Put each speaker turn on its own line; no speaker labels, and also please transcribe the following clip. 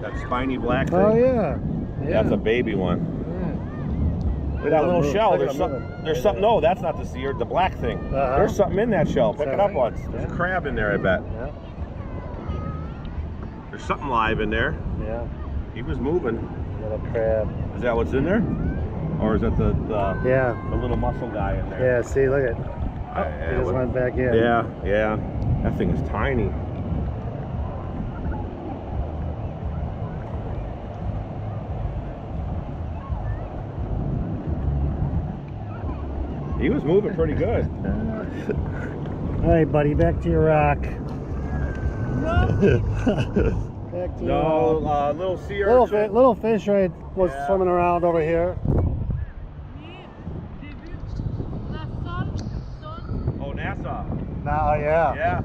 That spiny black thing.
Oh yeah. Yeah.
That's a baby one.
Yeah.
Look at that little shell. There's something. No, that's not the sea, the black thing. There's something in that shell. Pick it up once. There's a crab in there, I bet.
Yeah.
There's something live in there.
Yeah.
He was moving.
Little crab.
Is that what's in there? Or is that the little muscle guy in there?
Yeah, see, look at it. He just went back in.
Yeah, yeah. That thing is tiny. He was moving pretty good.
All right, buddy, back to your rock. Back to
your rock. Little sea urchin.
Little fish was swimming around over here.
Oh, Nassau.
Now, yeah.
Yeah.